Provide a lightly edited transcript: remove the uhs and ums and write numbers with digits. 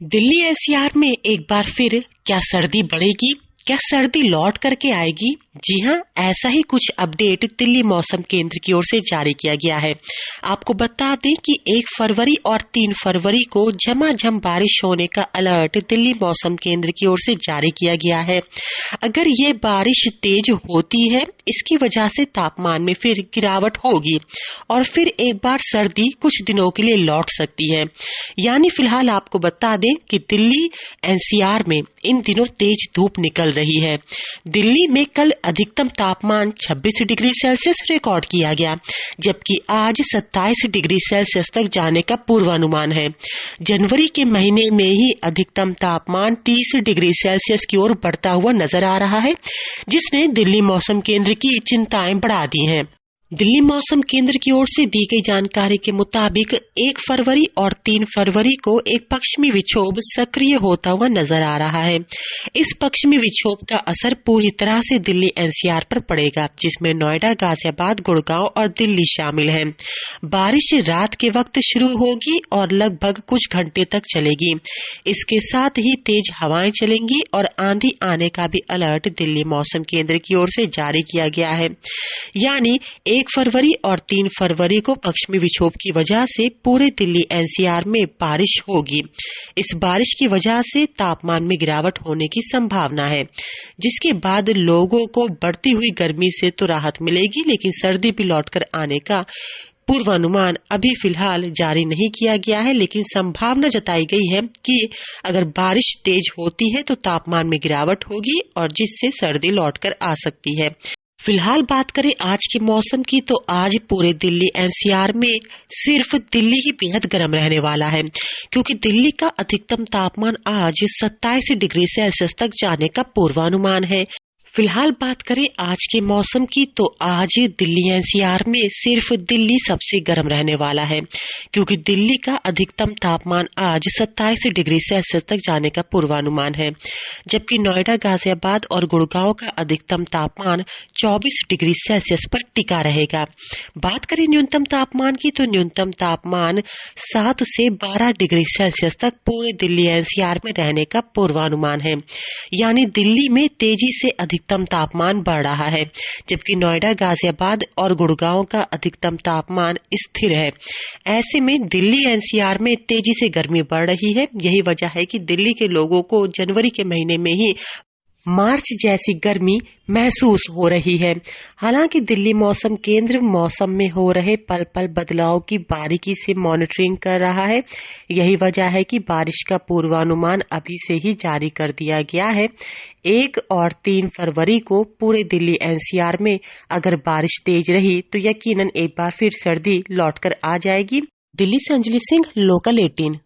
Delhi NCR में एक बार फिर क्या सर्दी बढ़ेगी? क्या सर्दी लौट करके आएगी? जी हाँ, ऐसा ही कुछ अपडेट दिल्ली मौसम केंद्र की ओर से जारी किया गया है। आपको बता दें कि 1 फरवरी और 3 फरवरी को झमाझम बारिश होने का अलर्ट दिल्ली मौसम केंद्र की ओर से जारी किया गया है। अगर ये बारिश तेज होती है, इसकी वजह से तापमान में फिर गिरावट होगी और फिर एक बार सर्दी कुछ दिनों के लिए लौट सकती है। यानी फिलहाल आपको बता दें कि दिल्ली एनसीआर में इन दिनों तेज धूप निकल रही है। दिल्ली में कल अधिकतम तापमान 26 डिग्री सेल्सियस रिकॉर्ड किया गया, जबकि आज 27 डिग्री सेल्सियस तक जाने का पूर्वानुमान है। जनवरी के महीने में ही अधिकतम तापमान 30 डिग्री सेल्सियस की ओर बढ़ता हुआ नजर आ रहा है, जिसने दिल्ली मौसम केंद्र की चिंताएं बढ़ा दी हैं। दिल्ली मौसम केंद्र की ओर से दी गई जानकारी के मुताबिक 1 फरवरी और 3 फरवरी को एक पश्चिमी विक्षोभ सक्रिय होता हुआ नजर आ रहा है। इस पश्चिमी विक्षोभ का असर पूरी तरह से दिल्ली एनसीआर पर पड़ेगा, जिसमें नोएडा, गाजियाबाद, गुड़गांव और दिल्ली शामिल हैं। बारिश रात के वक्त शुरू होगी और लगभग कुछ घंटे तक चलेगी। इसके साथ ही तेज हवाएं चलेंगी और आंधी आने का भी अलर्ट दिल्ली मौसम केंद्र की ओर से जारी किया गया है। यानी 1 फरवरी और 3 फरवरी को पश्चिमी विक्षोभ की वजह से पूरे दिल्ली एनसीआर में बारिश होगी। इस बारिश की वजह से तापमान में गिरावट होने की संभावना है, जिसके बाद लोगों को बढ़ती हुई गर्मी से तो राहत मिलेगी, लेकिन सर्दी भी लौटकर आने का पूर्वानुमान अभी फिलहाल जारी नहीं किया गया है। लेकिन संभावना जताई गई है कि अगर बारिश तेज होती है तो तापमान में गिरावट होगी और जिससे सर्दी लौटकर आ सकती है। फिलहाल बात करें आज के मौसम की, तो आज पूरे दिल्ली एनसीआर में सिर्फ दिल्ली ही बेहद गर्म रहने वाला है, क्योंकि दिल्ली का अधिकतम तापमान आज 27 डिग्री सेल्सियस तक जाने का पूर्वानुमान है। फिलहाल बात करें आज के मौसम की, तो आज दिल्ली एनसीआर में सिर्फ दिल्ली सबसे गर्म रहने वाला है, क्योंकि दिल्ली का अधिकतम तापमान आज 27 डिग्री सेल्सियस तक जाने का पूर्वानुमान है, जबकि नोएडा, गाजियाबाद और गुड़गांव का अधिकतम तापमान 24 डिग्री सेल्सियस पर टिका रहेगा। बात करें न्यूनतम तापमान की, तो न्यूनतम तापमान 7 से 12 डिग्री सेल्सियस तक पूरे दिल्ली एनसीआर में रहने का पूर्वानुमान है। यानी दिल्ली में तेजी से अधिकतम तापमान बढ़ रहा है, जबकि नोएडा, गाजियाबाद और गुड़गांव का अधिकतम तापमान स्थिर है। ऐसे में दिल्ली एनसीआर में तेजी से गर्मी बढ़ रही है। यही वजह है कि दिल्ली के लोगों को जनवरी के महीने में ही मार्च जैसी गर्मी महसूस हो रही है। हालांकि दिल्ली मौसम केंद्र मौसम में हो रहे पल पल बदलाव की बारीकी से मॉनिटरिंग कर रहा है। यही वजह है कि बारिश का पूर्वानुमान अभी से ही जारी कर दिया गया है। 1 और 3 फरवरी को पूरे दिल्ली एनसीआर में अगर बारिश तेज रही तो यकीनन एक बार फिर सर्दी लौटकर आ जाएगी। दिल्ली से अंजलि सिंह, लोकल 18।